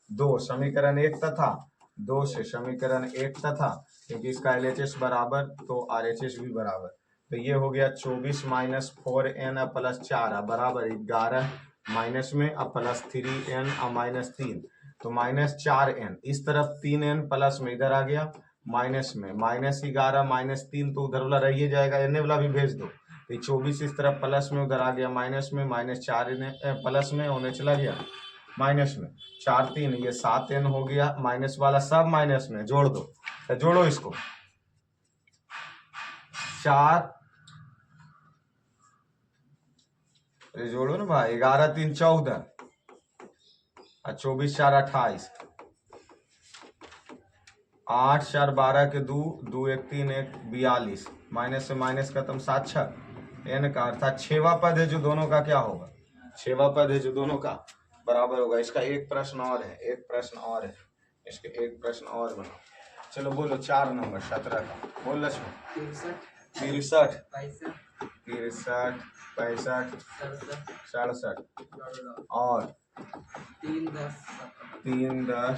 2। समीकरण 1 तथा 2 से समीकरण 1 तथा, क्योंकि इसका LHS बराबर तो RHS भी बराबर, तो ये हो गया 24 माइनस 4n प्लस 4 बराबर 11 माइनस में अब प्लस 3n और माइनस 3, तो -4n। इस तरफ 3n प्लस में इधर आ गया माइनस में, -11 -3 तो उधर वाला रहिए जाएगा, एन वाला भी भेज दो, तो 24 इस तरफ प्लस में उधर आ गया माइनस में, -4n प्लस में होने चला गया माइनस में, 4 3 ये 7n हो गया, माइनस वाला सब माइनस में जोड़ दो, तो जोड़ो इसको 4 जोड़ो ना भाई, 11 3 14 और 24 4 28, 8 4 12 के 2 2 1 3 1 42, माइनस से माइनस खत्म 7 6 n का अर्थात 6वां पद है जो दोनों का क्या होगा? 6वां पद है जो दोनों का बराबर होगा। इसका एक प्रश्न और है, इसके एक प्रश्न और बनाओ। चलो बोलो 4 नंबर 17 का बोल लक्ष्मण। 63 65 67 और 3 10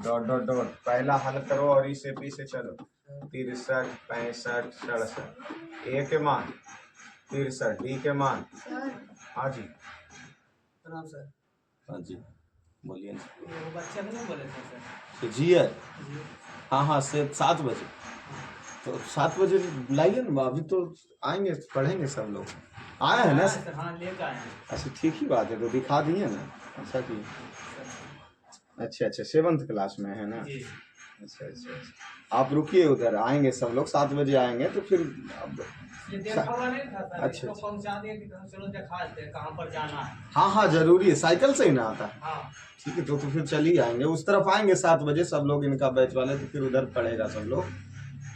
डॉट डॉट डॉट। पहला हल करो और इस एपी से चलो। 63 65 67, ए के मान 63, डी के मान। हाँ जी प्रणाम सर। हाँ जी बोलिए। वो बच्चे नहीं बोले थे सर? जी है, हाँ से 7 बजे, तो 7 बजे लाइए ना, अभी तो आएंगे पढ़ेंगे सब लोग। आए हैं ना सर? हाँ लेकर आए हैं। अच्छा ठीक ही बात है, तो दिखा दिए ना। अच्छा की अच्छा 7th क्लास में है ना? अच्छा आप रुकिए, उधर आएंगे सब लोग 7 बजे आएंगे, तो फिर देखा हुआ नहीं था सर, अच्छा इसको पहुंचा दिए कि चलो दिखा देते हैं कहाँ पर जाना है। हाँ जरूरी है, साइकिल से ही ना आता है। हाँ ठीक है, तो फिर चलिए आएंगे, उस तरफ आएंगे 7 बजे सब लोग, इनका बैच वाले, तो फिर उधर पढ़ेगा सब लोग।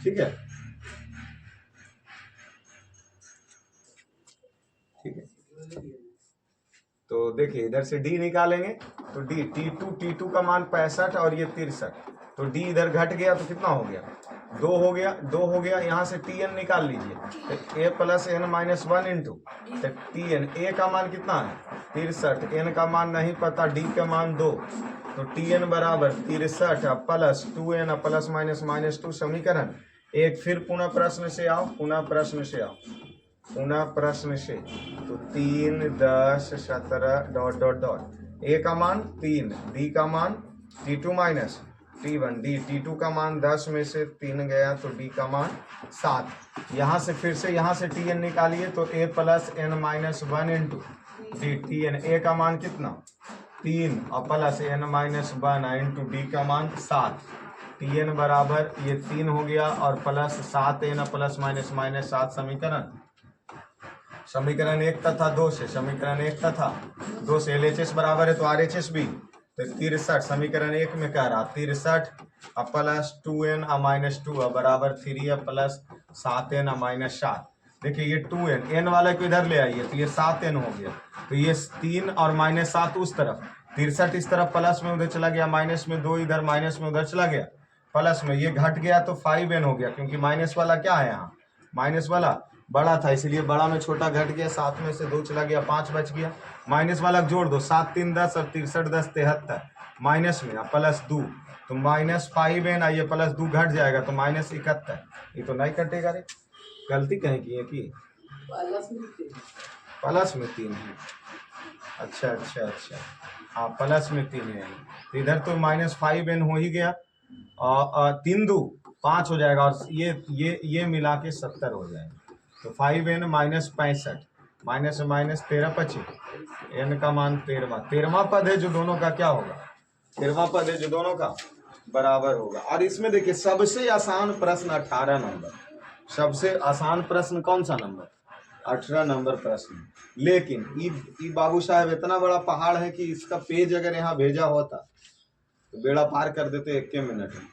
ठीक है ठीक है। तो देखिए इधर से डी निकालेंगे, तो डी T2 का मान 65 और ये 63, तो डी इधर घट गया तो कितना हो गया? 2 हो गया। यहाँ से Tn निकाल लीजिए, तो a plus n minus 1 into Tn। a का मान कितना है? 63, n का मान नहीं पता, d का मान 2, तो Tn बराबर 63 प्लस 2n प्लस माइनस -2 समीकरण 1। फिर पुनः प्रश्न से आओ, तो 3 10 17 डॉट डॉट डॉट। ए का मान 3, डी का मान T2 minus T1, D T2 का मान 10 में से 3 गया, तो डी का मान 7। यहाँ से फिर से यहाँ से Tn निकालिए, तो a plus n minus 1 into D Tn। ए का मान कितना? 3 और plus n minus 1 into D का मान 7। Tn बराबर ये 3 हो गया और प्लस 7n प्लस माइनस -7 समीकरण 1 तथा 2 से, समीकरण 1 तथा 2 से LHS बराबर है तो RHS भी तो 63 समीकरण 1 में कह रहा 63 प्लस 2n माइनस 2 बराबर 3 प्लस 7n माइनस 7। देखिए ये 2n n वाला को इधर ले आइए तो ये 7n हो गया, तो ये 3 और माइनस 7 उस तरफ, 63 इस तरफ प्लस में उधर चला गया, माइनस में 2 इधर माइनस में उधर चला गया, प्लस में ये घट गया तो 5n हो गया, क्योंकि माइनस वाला क्या है यहाँ, माइनस वाला बड़ा था इसलिए बड़ा में छोटा घट गया, 7 में से 2 चला गया, 5 बच गया, माइनस वाला जोड़ दो, 7 3 10 और 63 10 73, माइनस में प्लस 2 तो माइनस 5n आइए प्लस 2 घट जाएगा तो माइनस 71। ये तो नहीं कटेगा रे, गलती कहीं की है कि प्लस में 3 है। अच्छा अच्छा अच्छा हाँ प्लस में 3 है, तो इधर तो माइनस 5n हो ही गया और 3 2 5 हो जाएगा और ये मिला के 70 हो जाएगा, तो 5n minus 65 minus minus 13 25 n का मान 13वां पद है जो दोनों का क्या होगा, 13वां पद है जो दोनों का बराबर होगा। और इसमें देखिए सबसे आसान प्रश्न 18 नंबर, सबसे आसान प्रश्न कौन सा नंबर, 18 नंबर प्रश्न। लेकिन ई बाबू साहब इतना बड़ा पहाड़ है कि इसका पेज अगर यहाँ भेजा होता तो बेड़ा पार कर देते 1 मिनट में।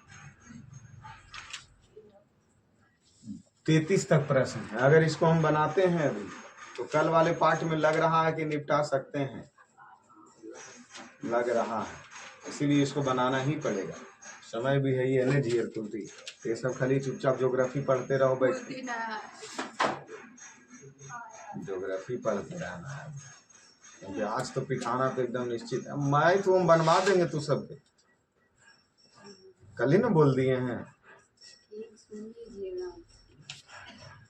33 तक प्रश्न है, अगर इसको हम बनाते हैं अभी तो कल वाले पार्ट में लग रहा है कि निपटा सकते हैं, लग रहा है, इसीलिए इसको बनाना ही पड़ेगा। समय भी है ये नहीं झीर तुलती, ये सब खाली चुपचाप ज्योग्राफी पढ़ते रहो, बैठ ज्योग्राफी पढ़ते रहना है, क्योंकि आज तो पिठाना तो एकदम निश्चित है। मैं तो हम बनवा देंगे तू सबके, कल ही ना बोल दिए हैं।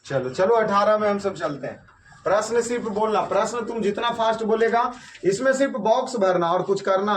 चलो चलो 18 में हम सब चलते हैं। प्रश्न सिर्फ बोलना, प्रश्न तुम जितना फास्ट बोलेगा इसमें सिर्फ बॉक्स भरना और कुछ करना